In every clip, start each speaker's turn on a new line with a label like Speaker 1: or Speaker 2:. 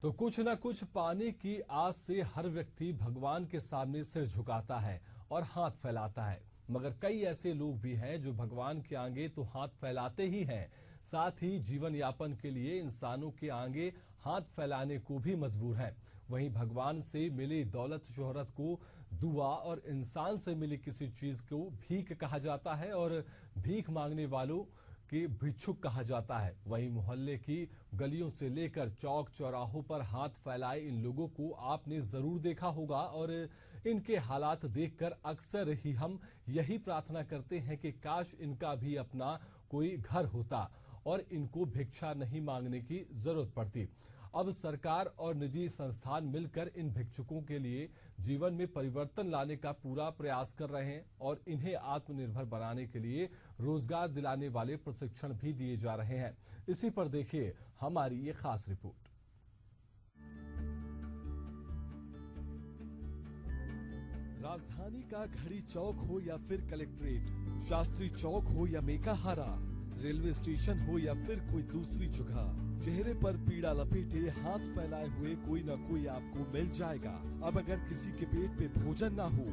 Speaker 1: तो कुछ न कुछ पाने की आस से हर व्यक्ति भगवान के सामने सिर झुकाता है और हाथ फैलाता है। मगर कई ऐसे लोग भी हैं जो भगवान के आगे तो हाथ फैलाते ही हैं, साथ ही जीवन यापन के लिए इंसानों के आगे हाथ फैलाने को भी मजबूर हैं। वहीं भगवान से मिली दौलत शोहरत को दुआ और इंसान से मिली किसी चीज को भीख कहा जाता है और भीख मांगने वालों कि भिक्षुक कहा जाता है। वहीं मोहल्ले की गलियों से लेकर चौक चौराहों पर हाथ फैलाए इन लोगों को आपने जरूर देखा होगा और इनके हालात देखकर अक्सर ही हम यही प्रार्थना करते हैं कि काश इनका भी अपना कोई घर होता और इनको भिक्षा नहीं मांगने की जरूरत पड़ती। अब सरकार और निजी संस्थान मिलकर इन भिक्षुकों के लिए जीवन में परिवर्तन लाने का पूरा प्रयास कर रहे हैं और इन्हें आत्मनिर्भर बनाने के लिए रोजगार दिलाने वाले प्रशिक्षण भी दिए जा रहे हैं। इसी पर देखिए हमारी ये खास रिपोर्ट। राजधानी का घड़ी चौक हो या फिर कलेक्ट्रेट, शास्त्री चौक हो या मेकाहारा, रेलवे स्टेशन हो या फिर कोई दूसरी जगह, चेहरे पर पीड़ा लपेटे हाथ फैलाए हुए कोई न कोई आपको मिल जाएगा। अब अगर किसी के पेट पे भोजन ना हो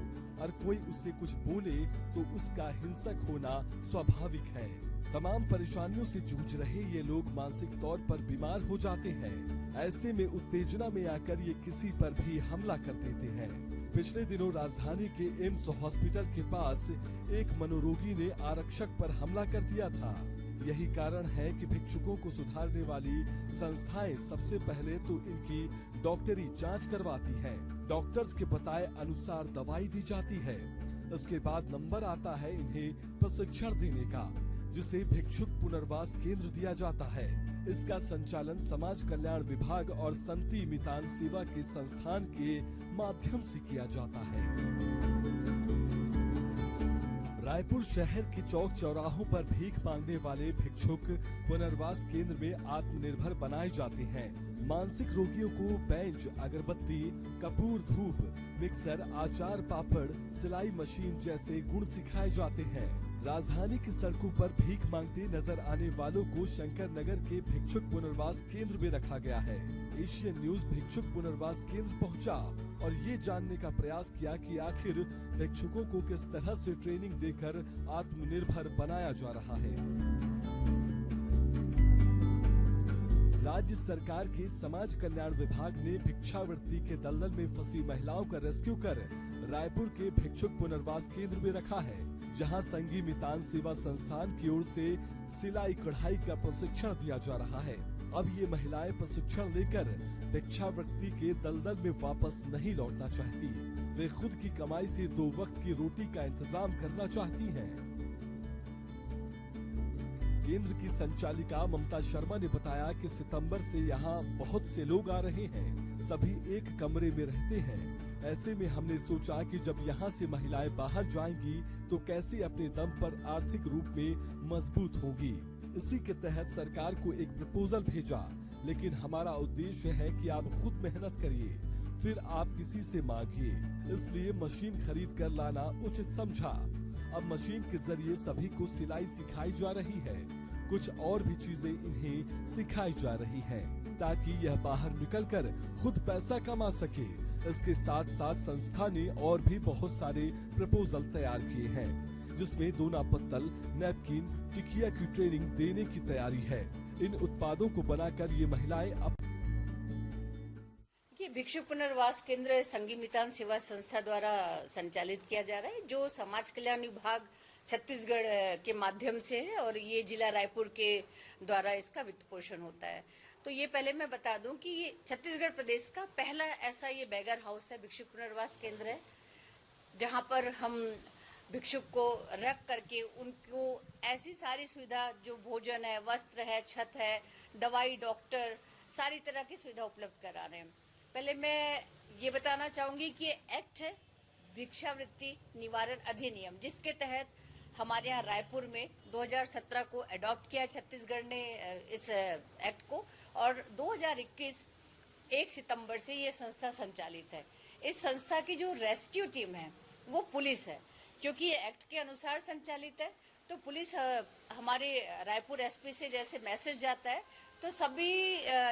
Speaker 1: और कोई उससे कुछ बोले तो उसका हिंसक होना स्वाभाविक है। तमाम परेशानियों से जूझ रहे ये लोग मानसिक तौर पर बीमार हो जाते हैं। ऐसे में उत्तेजना में आकर ये किसी पर भी हमला कर देते हैं। पिछले दिनों राजधानी के एम्स हॉस्पिटल के पास एक मनोरोगी ने आरक्षक पर हमला कर दिया था। यही कारण है कि भिक्षुकों को सुधारने वाली संस्थाएं सबसे पहले तो इनकी डॉक्टरी जांच करवाती हैं। डॉक्टर्स के बताए अनुसार दवाई दी जाती है। इसके बाद नंबर आता है इन्हें प्रशिक्षण देने का, जिसे भिक्षुक पुनर्वास केंद्र दिया जाता है। इसका संचालन समाज कल्याण विभाग और संति मितान सेवा के संस्थान के माध्यम से किया जाता है। रायपुर शहर के चौक चौराहों पर भीख मांगने वाले भिक्षुक पुनर्वास केंद्र में आत्मनिर्भर बनाए जाते हैं। मानसिक रोगियों को बेंच, अगरबत्ती, कपूर, धूप, मिक्सर, आचार, पापड़, सिलाई मशीन जैसे गुण सिखाए जाते हैं। राजधानी की सड़कों पर भीख मांगते नजर आने वालों को शंकर नगर के भिक्षुक पुनर्वास केंद्र में रखा गया है। एशियन न्यूज भिक्षुक पुनर्वास केंद्र पहुंचा और ये जानने का प्रयास किया कि आखिर भिक्षुकों को किस तरह से ट्रेनिंग देकर आत्मनिर्भर बनाया जा रहा है। राज्य सरकार के समाज कल्याण विभाग ने भिक्षावृत्ति के दलदल में फंसी महिलाओं का रेस्क्यू कर रायपुर के भिक्षुक पुनर्वास केंद्र में रखा है, जहां संगी मितान सेवा संस्थान की ओर से सिलाई कढ़ाई का प्रशिक्षण दिया जा रहा है। अब ये महिलाएं प्रशिक्षण लेकर भिक्षावृत्ति के दलदल में वापस नहीं लौटना चाहती। वे खुद की कमाई से 2 वक्त की रोटी का इंतजाम करना चाहती हैं। केंद्र की संचालिका ममता शर्मा ने बताया कि सितंबर से यहाँ बहुत से लोग आ रहे हैं। सभी एक कमरे में रहते हैं। ऐसे में हमने सोचा कि जब यहाँ से महिलाएं बाहर जाएंगी तो कैसे अपने दम पर आर्थिक रूप में मजबूत होंगी। इसी के तहत सरकार को एक प्रपोजल भेजा, लेकिन हमारा उद्देश्य है कि आप खुद मेहनत करिए, फिर आप किसी से मांगिए। इसलिए मशीन खरीद कर लाना उचित समझा। अब मशीन के जरिए सभी को सिलाई सिखाई जा रही है। कुछ और भी चीजें इन्हें सिखाई जा रही हैं, ताकि यह बाहर निकलकर खुद पैसा कमा सके। इसके साथ साथ संस्था ने और भी बहुत सारे प्रपोजल तैयार किए हैं, जिसमें दोना पत्तल, नैपकिन, टिकिया की ट्रेनिंग देने की तैयारी है। इन उत्पादों को बनाकर ये महिलाएं
Speaker 2: ये भिक्षुक पुनर्वास केंद्र संगी मितान सेवा संस्था द्वारा संचालित किया जा रहा है, जो समाज कल्याण विभाग छत्तीसगढ़ के माध्यम से है और ये जिला रायपुर के द्वारा इसका वित्त पोषण होता है। तो ये पहले मैं बता दूं कि ये छत्तीसगढ़ प्रदेश का पहला ऐसा ये बैगर हाउस है, भिक्षुक पुनर्वास केंद्र है, जहां पर हम भिक्षुक को रख करके उनको ऐसी सारी सुविधा, जो भोजन है, वस्त्र है, छत है, दवाई, डॉक्टर, सारी तरह की सुविधा उपलब्ध करा रहे हैं। पहले मैं ये बताना चाहूँगी कि ये एक्ट है भिक्षावृत्ति निवारण अधिनियम, जिसके तहत हमारे यहाँ रायपुर में 2017 को अडॉप्ट किया छत्तीसगढ़ ने इस एक्ट को, और 2021 1 सितंबर से ये संस्था संचालित है। इस संस्था की जो रेस्क्यू टीम है वो पुलिस है, क्योंकि ये एक्ट के अनुसार संचालित है। तो पुलिस हमारे रायपुर एसपी से जैसे मैसेज जाता है तो सभी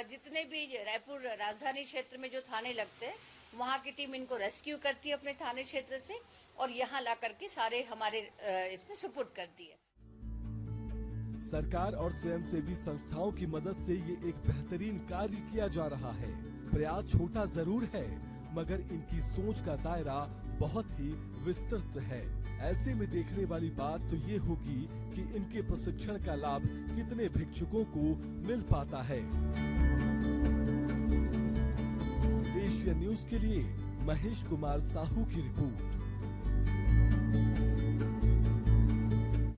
Speaker 2: जितने भी रायपुर राजधानी क्षेत्र में जो थाने लगते हैं वहाँ की टीम इनको रेस्क्यू करती है अपने थाने क्षेत्र से और यहाँ ला करके सारे हमारे इसमें सुपुर्द करती है।
Speaker 1: सरकार और स्वयंसेवी संस्थाओं की मदद से ये एक बेहतरीन कार्य किया जा रहा है। प्रयास छोटा जरूर है मगर इनकी सोच का दायरा बहुत ही विस्तृत है। ऐसे में देखने वाली बात तो ये होगी कि इनके प्रशिक्षण का लाभ कितने भिक्षुकों को मिल पाता है। एशिया न्यूज के लिए महेश कुमार साहू की रिपोर्ट।